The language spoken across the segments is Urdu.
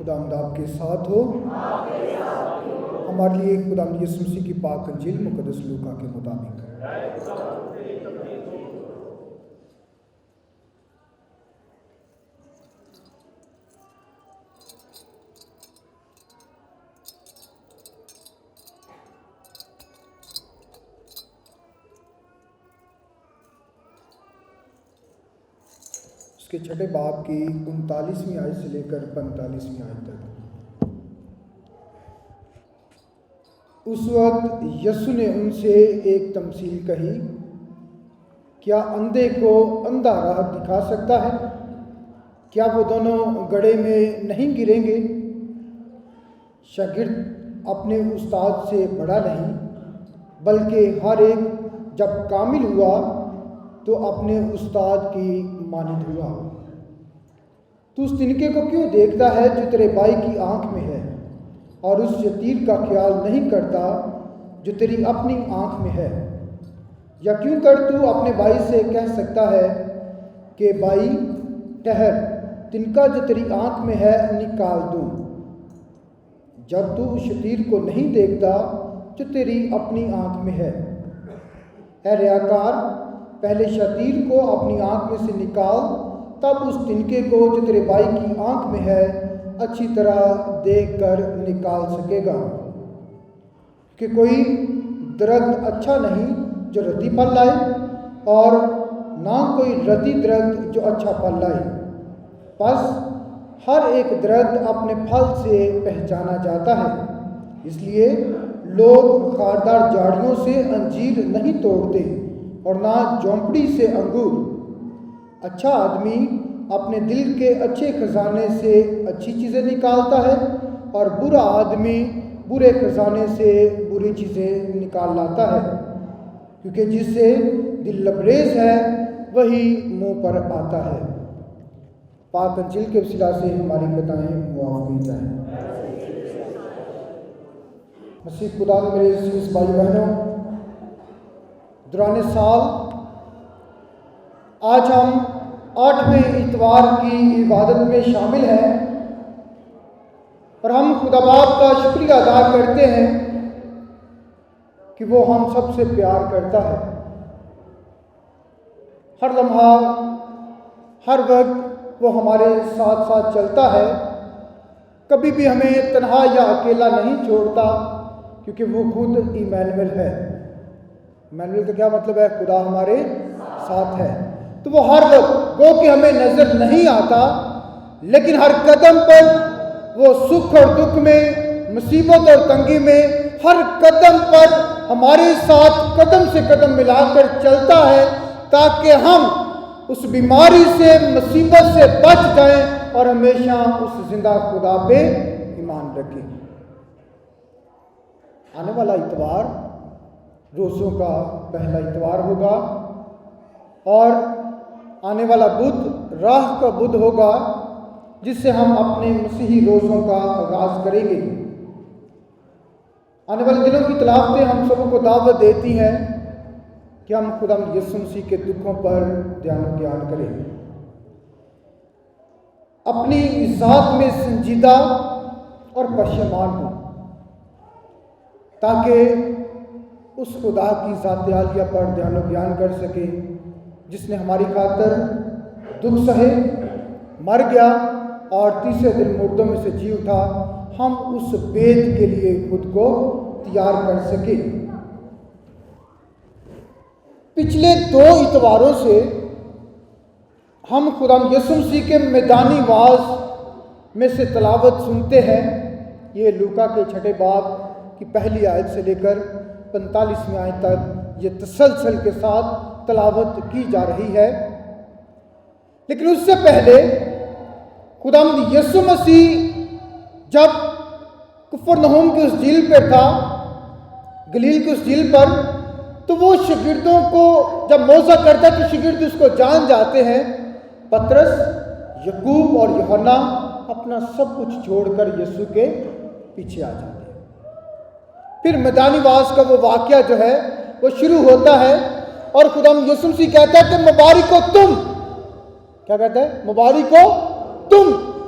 خداوند آپ کے ساتھ ہو۔ ہمارے لیے خداوند یسوع مسیح کی پاک انجیل مقدس لوکا کے مطابق۔ اس کے چھٹے باب کی 39ویں آیت سے لے کر 45ویں آیت تک۔ اس وقت یسوع نے ان سے ایک تمثیل کہی، کیا اندھے کو اندھا راہ دکھا سکتا ہے؟ کیا وہ دونوں گڑھے میں نہیں گریں گے؟ شاگرد اپنے استاد سے بڑا نہیں، بلکہ ہر ایک جب کامل ہوا تو اپنے استاد کی مانند ہوا۔ تو اس تنکے کو کیوں دیکھتا ہے جو تیرے بھائی کی آنکھ میں ہے، اور اس شتیر کا خیال نہیں کرتا جو تیری اپنی آنکھ میں ہے؟ یا کیوں کر تو اپنے بھائی سے کہہ سکتا ہے کہ بھائی ٹھہر، تنکا جو تیری آنکھ میں ہے نکال دوں، جب تو اس شتیر کو نہیں دیکھتا جو تیری اپنی آنکھ میں ہے۔ اے ریاکار، پہلے شتیر کو اپنی آنکھ میں سے نکال، تب اس تنکے کو جو تیرے بھائی کی آنکھ میں ہے اچھی طرح دیکھ کر نکال سکے گا۔ کہ کوئی درخت اچھا نہیں جو ردی پھل لائے، اور نہ کوئی ردی درخت جو اچھا پھل لائے۔ پس ہر ایک درخت اپنے پھل سے پہچانا جاتا ہے۔ اس لیے لوگ خاردار جھاڑیوں سے انجیر نہیں توڑتے، اور نہ جھونپڑی سے انگور۔ اچھا آدمی اپنے دل کے اچھے خزانے سے اچھی چیزیں نکالتا ہے، اور برا آدمی برے خزانے سے بری چیزیں نکال لاتا ہے، کیونکہ جس سے دل لبریز ہے وہی منہ پر آتا ہے۔ پاک انجیل کے وسیلہ سے ہماری خطائیں معاف کی جائیں۔ مسیح خدا میرے عزیز بھائی بہنوں، دوران سال آج ہم 8ویں اتوار کی عبادت میں شامل ہیں، اور ہم خدا باپ کا شکریہ ادا کرتے ہیں کہ وہ ہم سب سے پیار کرتا ہے۔ ہر لمحہ ہر وقت وہ ہمارے ساتھ ساتھ چلتا ہے، کبھی بھی ہمیں تنہا یا اکیلا نہیں چھوڑتا، کیونکہ وہ خود ایمانویل ہے۔ ایمانویل کا کیا مطلب ہے؟ خدا ہمارے ساتھ ہے۔ تو وہ ہر وقت گو کہ ہمیں نظر نہیں آتا، لیکن ہر قدم پر وہ سکھ اور دکھ میں، مصیبت اور تنگی میں، ہر قدم پر ہمارے ساتھ قدم سے قدم ملا کر چلتا ہے، تاکہ ہم اس بیماری سے، مصیبت سے بچ جائیں اور ہمیشہ اس زندہ خدا پہ ایمان رکھیں۔ آنے والا اتوار روزوں کا پہلا اتوار ہوگا، اور آنے والا بدھ راہ کا بدھ ہوگا، جس سے ہم اپنے مسیحی روزوں کا آغاز کریں گے۔ آنے والے دنوں کی تلاوتیں ہم سب کو دعوت دیتی ہیں کہ ہم خدا یسوع مسیح کے دکھوں پر دھیان و گیان کریں، اپنی ذات میں سنجیدہ اور پشیمان ہوں، تاکہ اس خدا کی ذات عالیہ پر دھیان و گیان کر سکیں جس نے ہماری خاطر دکھ سہے، مر گیا اور تیسرے دن مردوں میں سے جی اٹھا۔ ہم اس بیت کے لیے خود کو تیار کر سکیں۔ پچھلے 2 اتواروں سے ہم خدا یسوع مسیح کے میدانی واعظ میں سے تلاوت سنتے ہیں۔ یہ لوکا کے چھٹے باب کی پہلی آیت سے لے کر 45ویں آیت تک یہ تسلسل کے ساتھ تلاوت کی جا رہی ہے۔ لیکن اس سے پہلے خداوند یسوع مسیح جب کفرنہوم کی اس جھیل پہ تھا، گلیل کی اس جھیل پر، تو وہ شاگردوں کو جب موعظہ کرتا تو شاگرد اس کو جان جاتے ہیں۔ پترس، یعقوب اور یوحنا اپنا سب کچھ چھوڑ کر یسوع کے پیچھے آ جاتے ہیں۔ پھر میدانی واعظ کا وہ واقعہ جو ہے وہ شروع ہوتا ہے، اور خداوند یسوع مسیح کہتا ہے کہ مبارک ہو تم، کیا کہتا ہے؟ مبارک ہو تم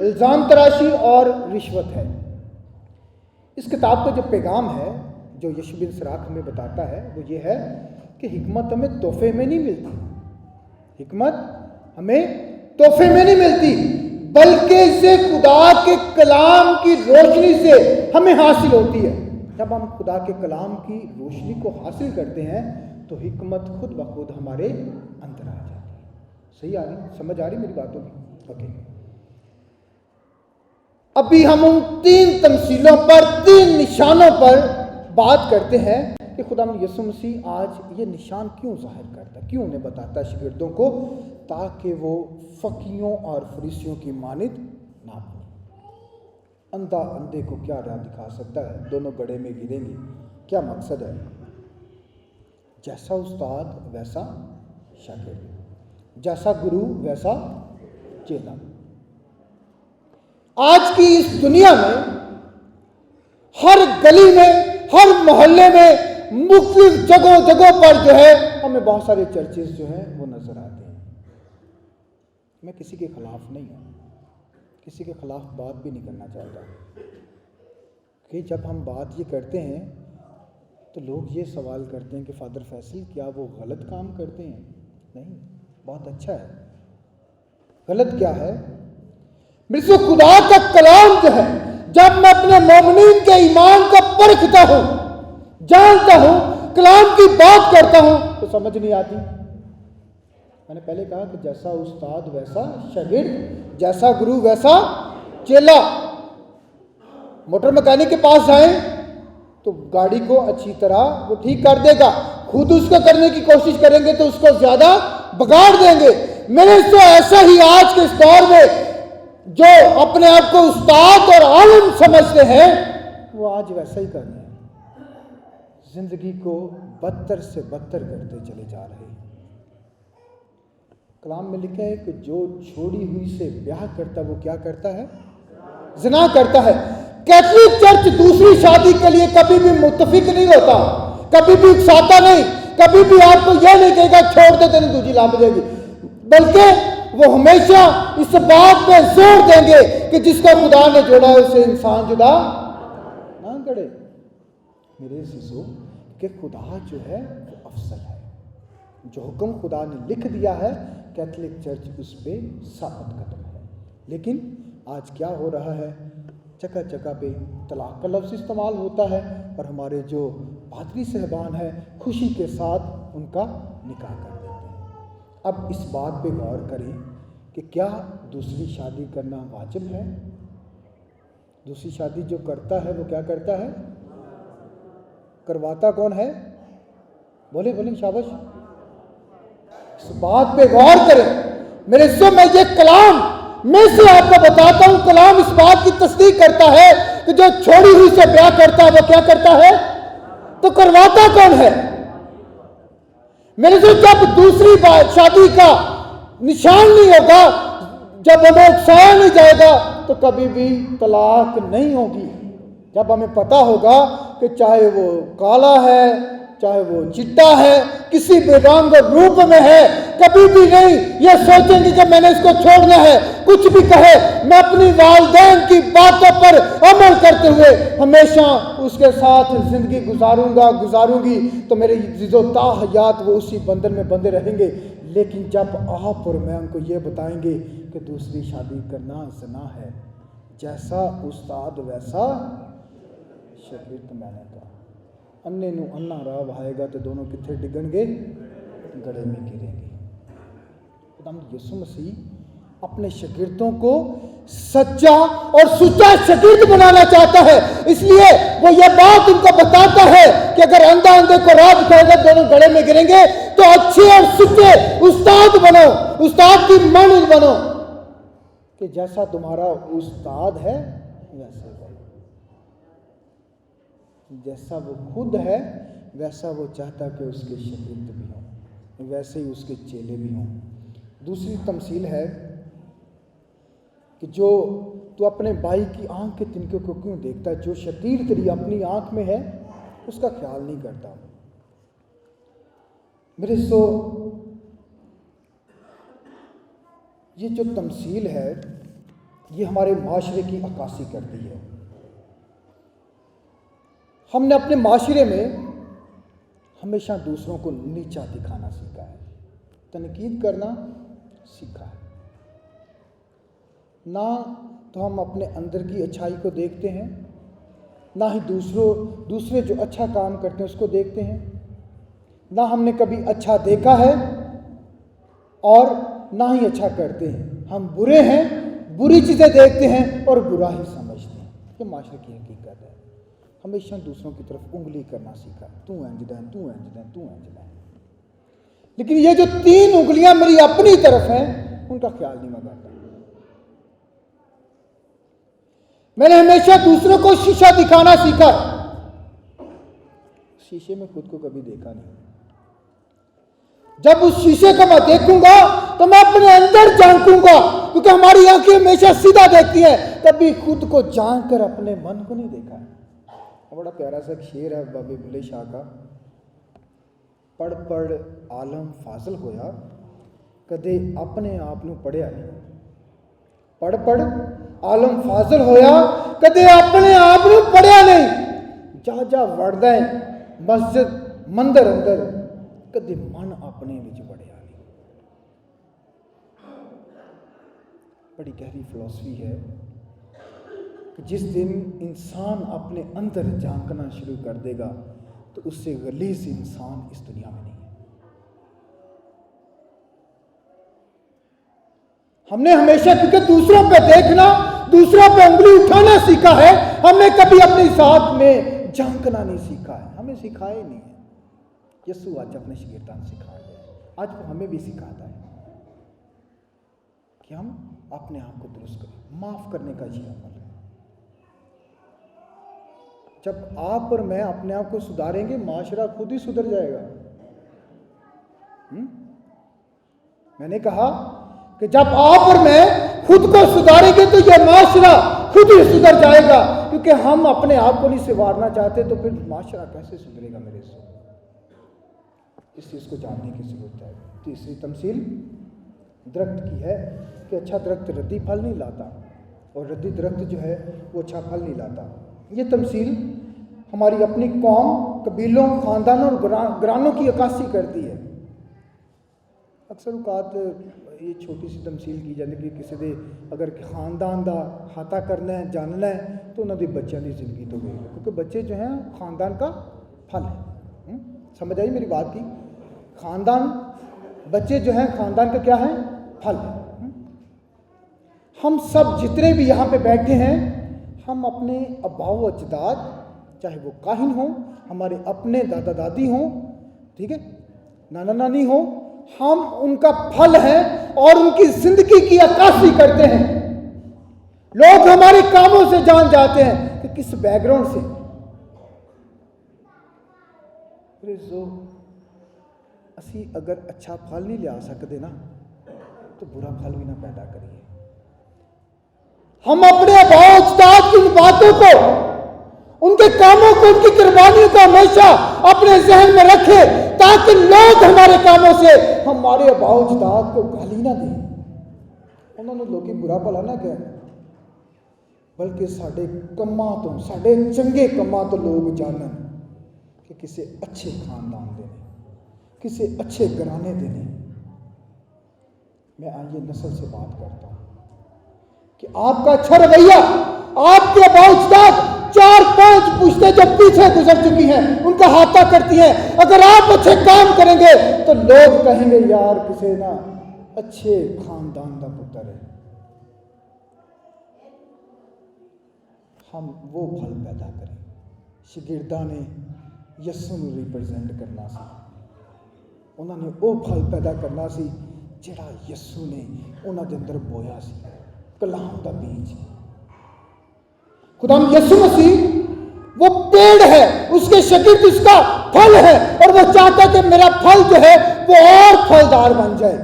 الزام تراشی اور رشوت ہے۔ اس کتاب کا جو پیغام ہے جو یشوع بن سراخ ہمیں بتاتا ہے وہ یہ ہے کہ حکمت ہمیں تحفے میں نہیں ملتی، حکمت ہمیں تحفے میں نہیں ملتی، بلکہ اسے خدا کے کلام کی روشنی سے ہمیں حاصل ہوتی ہے۔ جب ہم خدا کے کلام کی روشنی کو حاصل کرتے ہیں تو حکمت خود بخود ہمارے اندر آ جاتی ہے۔ صحیح آ رہی، سمجھ آ رہی میری باتوں کی؟ اوکے، ابھی ہم ان 3 تمثیلوں پر، 3 نشانوں پر بات کرتے ہیں کہ خدا یسوع مسیح آج یہ نشان کیوں ظاہر کرتا ہے، کیوں انہیں بتاتا ہے شاگردوں کو، تاکہ وہ فقیوں اور فریسیوں کی مانند نہ بنے۔ اندھا اندھے کو کیا راہ دکھا سکتا ہے؟ دونوں گڑھے میں گریں گے۔ کیا مقصد ہے؟ جیسا استاد ویسا شاگرد، جیسا گرو ویسا چیلا۔ آج کی اس دنیا میں ہر گلی میں، ہر محلے میں، مختلف جگہوں پر جو ہے ہمیں بہت سارے چرچز جو ہیں وہ نظر آتے ہیں۔ میں کسی کے خلاف نہیں ہوں، کسی کے خلاف بات بھی نہیں کرنا چاہتا، کہ جب ہم بات یہ کرتے ہیں تو لوگ یہ سوال کرتے ہیں کہ فادر فیصل کیا وہ غلط کام کرتے ہیں؟ نہیں، بہت اچھا ہے۔ غلط کیا ہے؟ میرے سے خدا کا کلام جو ہے، جب میں اپنے مومنین کے ایمان کو پرکھتا ہوں، جانتا ہوں، کلام کی بات کرتا ہوں تو سمجھ نہیں آتی۔ میں نے پہلے کہا کہ جیسا استاد ویسا شاگرد، جیسا گرو ویسا چیلا۔ موٹر میکینک کے پاس جائیں تو گاڑی کو اچھی طرح وہ ٹھیک کر دے گا، خود اس کو کرنے کی کوشش کریں گے تو اس کو زیادہ بگاڑ دیں گے۔ میرے سے ایسا ہی آج کے اس دور میں جو اپنے آپ کو استاد اور عالم سمجھتے ہیں وہ آج ویسا ہی کر رہے ہیں، زندگی کو بدتر سے بدتر کرتے چلے جا رہے ہیں۔ کلام میں لکھا ہے کہ جو چھوڑی ہوئی سے بیاہ کرتا وہ کیا کرتا ہے؟ زنا کرتا ہے۔ کیتھولک چرچ دوسری شادی کے لیے کبھی بھی متفق نہیں ہوتا، کبھی بھی اکساتا نہیں، کبھی بھی آپ کو یہ نہیں کہے گا چھوڑ دے تیری دوسری لگ جائے گی، بلکہ وہ ہمیشہ اس بات پہ زور دیں گے کہ جس کو خدا نے جوڑا ہے اسے انسان جدا نہ کرے۔ میرے عزیزو، کہ خدا جو ہے وہ افضل ہے، جو حکم خدا نے لکھ دیا ہے کیتھولک چرچ اس پہ ثابت قدم ہے۔ لیکن آج کیا ہو رہا ہے؟ جگہ جگہ پہ طلاق کا لفظ استعمال ہوتا ہے اور ہمارے جو پادری صاحبان ہیں خوشی کے ساتھ ان کا نکاح کر دیتے ہیں۔ اب اس بات پہ غور کریں کہ کیا دوسری شادی کرنا واجب ہے؟ دوسری شادی جو کرتا ہے وہ کیا کرتا ہے؟ کرواتا کون ہے؟ بولے بولے شاباش۔ اس بات پہ غور کریں۔ میرے سے میں یہ کلام میں سے آپ کو بتاتا ہوں، کلام اس بات کی تصدیق کرتا ہے کہ جو چھوڑی ہوئی سے بیاہ کرتا ہے وہ کیا کرتا ہے؟ تو کرواتا کون ہے؟ میرے سے جب دوسری شادی کا نشان نہیں ہوگا، جب ہمیں اکسایا نہیں جائے گا تو کبھی بھی طلاق نہیں ہوگی۔ جب ہمیں پتا ہوگا کہ چاہے وہ کالا ہے، چاہے وہ چٹا ہے، کسی بھی رنگ اور روپ میں ہے، کبھی بھی نہیں یہ سوچیں گے کہ میں نے اس کو چھوڑنا ہے۔ کچھ بھی کہے، میں اپنی والدین کی باتوں پر عمل کرتے ہوئے ہمیشہ اس کے ساتھ زندگی گزاروں گی تو میرے عزیزو تا حیات وہ اسی بندھن میں بندھے رہیں گے۔ لیکن جب آپ اور میں ان کو یہ بتائیں گے کہ دوسری شادی کرنا زنا ہے، جیسا استاد ویسا شاگرد، میں نے کہا انے نو انا راہ بہائے گا تو دونوں کتنے ڈگن گے؟ گڑھے میں گریں گے۔ خدا یسوع مسیح اپنے شاگردوں کو سچا اور سچا شاگرد بنانا چاہتا ہے، اس لیے وہ یہ بات ان کو بتاتا ہے کہ اگر اندھا اندھے کو راہ دکھائے گا دونوں گڑھے میں گریں گے تو اچھے اور سچے استاد بنو، استاد کی مانند بنو کہ جیسا تمہارا استاد ہے ویسے بنو، جیسا وہ خود ہے ویسا وہ چاہتا کہ اس کے شاگرد بھی ہوں، ویسے ہی اس کے چیلے بھی ہوں۔ دوسری تمثیل ہے کہ جو تو اپنے بھائی کی آنکھ کے تنکے کو کیوں دیکھتا ہے؟ جو شتیر تیری اپنی آنکھ میں ہے اس کا خیال نہیں کرتا۔ میرے یہ جو تمثیل ہے یہ ہمارے معاشرے کی عکاسی کرتی ہے۔ ہم نے اپنے معاشرے میں ہمیشہ دوسروں کو نیچا دکھانا سیکھا ہے، تنقید کرنا سیکھا ہے۔ نہ تو ہم اپنے اندر کی اچھائی کو دیکھتے ہیں، نہ ہی دوسرے جو اچھا کام کرتے ہیں اس کو دیکھتے ہیں۔ نہ ہم نے کبھی اچھا دیکھا ہے اور نہ ہی اچھا کرتے ہیں۔ ہم برے ہیں، بری چیزیں دیکھتے ہیں اور برا ہی سمجھتے ہیں۔ یہ معاشرے کی حقیقت ہے۔ ہمیشہ دوسروں کی طرف انگلی کرنا سیکھا، تو انج دیں، تو انج دیں، تو انج دیں۔ لیکن یہ جو 3 انگلیاں میری اپنی طرف ہیں ان کا خیال نہیں میں کرتا۔ میں نے ہمیشہ دوسروں کو شیشہ دکھانا سیکھا، شیشے میں خود کو کبھی دیکھا نہیں۔ جب اس شیشے کو میں دیکھوں گا تو میں اپنے اندر جھانکوں گا، کیونکہ ہماری آنکھیں ہمیشہ سیدھا دیکھتی ہیں، کبھی خود کو جھانک کر اپنے من کو نہیں دیکھا۔ بڑا پیارا سا شعر ہے بابے بلے شاہ کا، پڑھ پڑھ عالم فاضل ہویا، کدے اپنے آپ نو پڑھیا نہیں۔ پڑھ پڑھ عالم فاضل ہویا، کدے اپنے آپ نو پڑھیا نہیں۔ جا جا وڑدا ہے مسجد مندر اندر، کدے من اپنے وچ وڑیا نہیں۔ بڑی گہری فلسفی ہے کہ جس دن انسان اپنے اندر جھانکنا شروع کر دے گا تو اس سے غلیظ انسان اس دنیا میں نہیں ہے۔ ہم نے ہمیشہ کیونکہ دوسروں پہ دیکھنا، دوسروں پہ انگلی اٹھانا سیکھا ہے، ہم نے کبھی اپنی ذات میں جھانکنا نہیں سیکھا ہے، ہمیں سکھایا ہی نہیں ہے۔ یسوع آج اپنے شاگردان سکھا رہے ہیں، آج وہ ہمیں بھی سکھاتا ہے کہ ہم اپنے آپ کو درست کریں۔ معاف کرنے کا یہ عمل ہے۔ جب آپ اور میں اپنے آپ کو سدھاریں گے، معاشرہ خود ہی سدھر جائے گا۔ میں نے کہا کہ جب آپ اور میں خود کو سدھاریں گے تو یہ معاشرہ خود ہی سدھر جائے گا، کیونکہ ہم اپنے آپ کو نہیں سنوارنا چاہتے تو پھر معاشرہ کیسے سدھرے گا میرے سے؟ اس چیز کو جاننے کی ضرورت ہے۔ تیسری تمثیل درخت کی ہے کہ اچھا درخت ردی پھل نہیں لاتا اور ردی درخت جو ہے وہ اچھا پھل نہیں لاتا۔ یہ تمثیل ہماری اپنی قوم، قبیلوں، خاندانوں اور گرانوں کی عکاسی کرتی ہے۔ اکثر اوقات یہ چھوٹی سی تمثیل کی جاتی کہ کسی دے اگر خاندان دا ہاتھا کرنا ہے، جاننا ہے تو انہوں نے بچوں کی زندگی تو گئی، کیونکہ بچے جو ہیں خاندان کا پھل ہے۔ سمجھ آئی میری بات کی؟ خاندان، بچے جو ہیں خاندان کا کیا ہے؟ پھل ہے۔ ہم سب جتنے بھی یہاں پہ بیٹھے ہیں، ہم اپنے آباء و اجداد، چاہے وہ کاہن ہوں، ہمارے اپنے دادا دادی ہوں، ٹھیک ہے، نانا نانی ہوں، ہم ان کا پھل ہیں اور ان کی زندگی کی عکاسی کرتے ہیں۔ لوگ ہمارے کاموں سے جان جاتے ہیں کہ کس بیک گراؤنڈ سے۔ اسی اگر اچھا پھل نہیں لیا سکتے نا تو برا پھل بھی نہ پیدا کریے۔ ہم اپنے آباء و اجداد کی ان باتوں کو، ان کے کاموں کو، ان کی قربانیوں کو ہمیشہ اپنے ذہن میں رکھیں تاکہ لوگ ہمارے کاموں سے ہمارے آباء و اجداد کو گالی نہ دیں، انہوں نے لوگی برا بھلا نہ کہے، بلکہ ساڈے کماں تو، ساڈے چنگے کماں تو لوگ جانن کہ کسی اچھے خاندان دے نے، کسی اچھے گھرانے دے نے۔ میں آئیے نسل سے بات کرتا ہوں کہ آپ کا اچھا رویہ، آپ کے آباء و اجداد 4-5 پشتیں جو پیچھے گزر چکی ہیں ان کا احاطہ کرتی ہیں۔ اگر آپ اچھے کام کریں گے تو لوگ کہیں گے یار کسی نہ اچھے خاندان کا پتر ہے۔ ہم وہ پھل پیدا کریں۔ شاگرداں نے یسوع نوں ریپرزینٹ کرنا سی، انہوں نے وہ پھل پیدا کرنا سی جڑا یسوع نے انہوں دے اندر بویا سی، کلام دا بیج۔ خدا یسوع مسیح وہ پیڑ ہے، اس کے شاگرد اس کا پھل ہے، اور وہ چاہتا ہے کہ میرا پھل جو ہے وہ اور پھلدار بن جائے،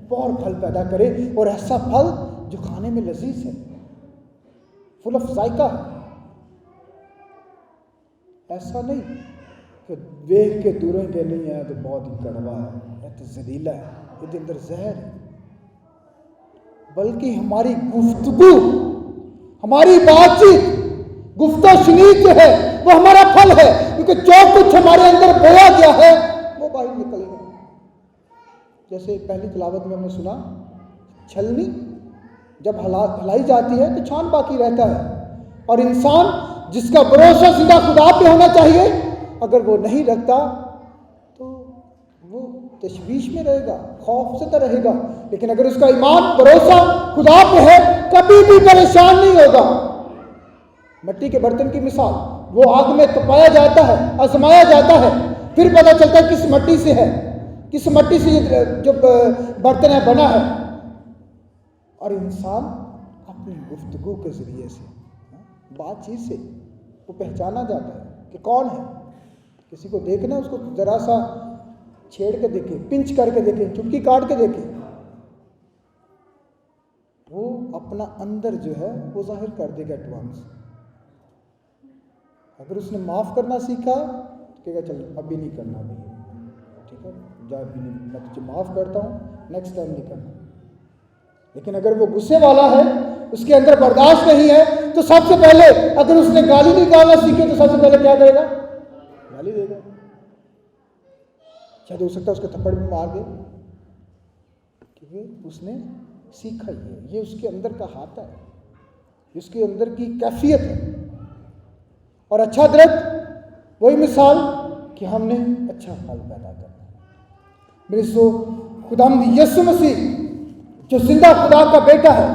وہ اور پھل پیدا کرے، اور ایسا پھل جو کھانے میں لذیذ ہے، فل آف ذائقہ ہے۔ ایسا نہیں کہ دیکھ کے دوروں کے نہیں ہے تو بہت ہی کڑوا ہے، یہ تو زہریلا ہے، یہ اندر زہر ہے، بلکہ ہماری گفتگو ہماری بات چیت گفتہ شنید جو ہے وہ ہمارا پھل ہے، کیونکہ جو کچھ ہمارے اندر بویا گیا ہے وہ باہر نکلے گا۔ جیسے پہلی تلاوت میں ہم نے سنا، چھلنی جب ہلائی جاتی ہے تو چھان باقی رہتا ہے، اور انسان جس کا بھروسہ زندہ خدا پہ ہونا چاہیے اگر وہ نہیں رکھتا تو وہ تشویش میں رہے گا، خوف زدہ رہے گا۔ لیکن اگر اس کا ایمان بھروسہ خدا پہ ہے کبھی بھی پریشان نہیں ہوگا۔ مٹی کے برتن کی مثال، وہ آگ میں تپایا جاتا ہے، آزمایا جاتا ہے، پھر پتہ چلتا ہے کس مٹی سے ہے، کس مٹی سے یہ جو برتن ہے بنا ہے۔ اور انسان اپنی گفتگو کے ذریعے سے، بات چیت سے وہ پہچانا جاتا ہے کہ کون ہے۔ کسی کو دیکھنا، اس کو ذرا سا چھیڑ کے دیکھے، پنچ کر کے دیکھے، چٹکی کاٹ کے دیکھے، وہ اپنا اندر جو ہے وہ ظاہر کر دے گا ایڈوانس۔ اگر اس نے معاف کرنا سیکھا تو کہے گا چل ابھی نہیں کرنا، ٹھیک ہے، جا ابھی نہیں، میں تجھے معاف کرتا ہوں، نیکسٹ ٹائم نہیں کرنا۔ لیکن اگر وہ غصے والا ہے، اس کے اندر برداشت نہیں ہے، تو سب سے پہلے اگر اس نے گالی نکالنا سیکھے تو سب سے پہلے کیا کرے گا؟ گالی دے گا۔ شاید ہو سکتا ہے اس کے تھپڑ بھی مار دے، کیونکہ اس نے سیکھا ہی ہے، یہ اس کے اندر کا ہاتھ ہے، اس کے اندر کی کیفیت ہے۔ اور اچھا درخت وہی مثال کہ ہم نے اچھا پھل پیدا کرنا ہے۔ میرے سو خداوند یسوع مسیح جو زندہ خدا کا بیٹا ہے،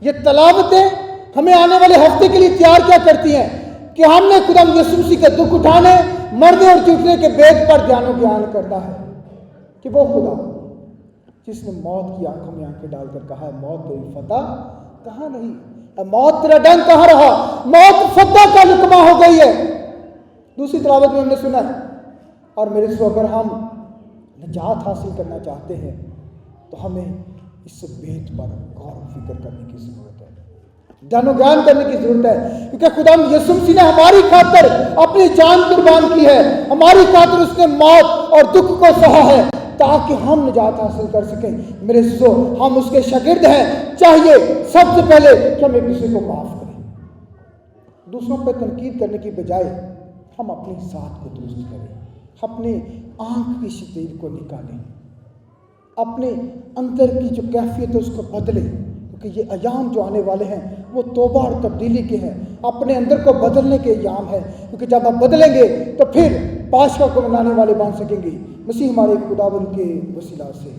یہ تلاوتیں ہمیں آنے والے ہفتے کے لیے تیار کیا کرتی ہیں کہ ہم نے خداوند یسوع مسیح کے دکھ اٹھانے، مرنے اور جھکنے کے بیت پر دھیان و گیان کرنا ہے کہ وہ خدا جس نے موت کی آنکھوں میں آنکھیں ڈال کر کہا ہے موت تیری فتح کہاں نہیں، اے موت تیرا ڈنگ کہاں رہا، موت فتح کا لقمہ ہو گئی ہے۔ دوسری تلاوت میں ہم نے سنا ہے، اور میرے سو اگر ہم نجات حاصل کرنا چاہتے ہیں تو ہمیں اس بیت پر غور و فکر کرنے کی ضرورت ہے، دھیان و گیان کرنے کی ضرورت ہے، کیونکہ خداوند یسوع مسیح نے ہماری خاطر اپنی جان قربان کی ہے، ہماری خاطر اس نے موت اور دکھ کو سہا ہے تاکہ ہم نجات حاصل کر سکیں۔ میرے عزیزو، ہم اس کے شاگرد ہیں، چاہیے سب سے پہلے کہ ہم ایک دوسرے کو معاف کریں، دوسروں پہ تنقید کرنے کی بجائے ہم اپنی ذات کو درست کریں، اپنے آنکھ کی شتیر کو نکالیں، اپنے اندر کی جو کیفیت ہے اس کو بدلیں، کیونکہ یہ ایام جو آنے والے ہیں وہ توبہ اور تبدیلی کے ہیں، اپنے اندر کو بدلنے کے ایام ہیں، کیونکہ جب آپ بدلیں گے تو پھر پاشا کو منانے والے بن سکیں گے۔ مسیح ہمارے خداوند کے وسیلہ سے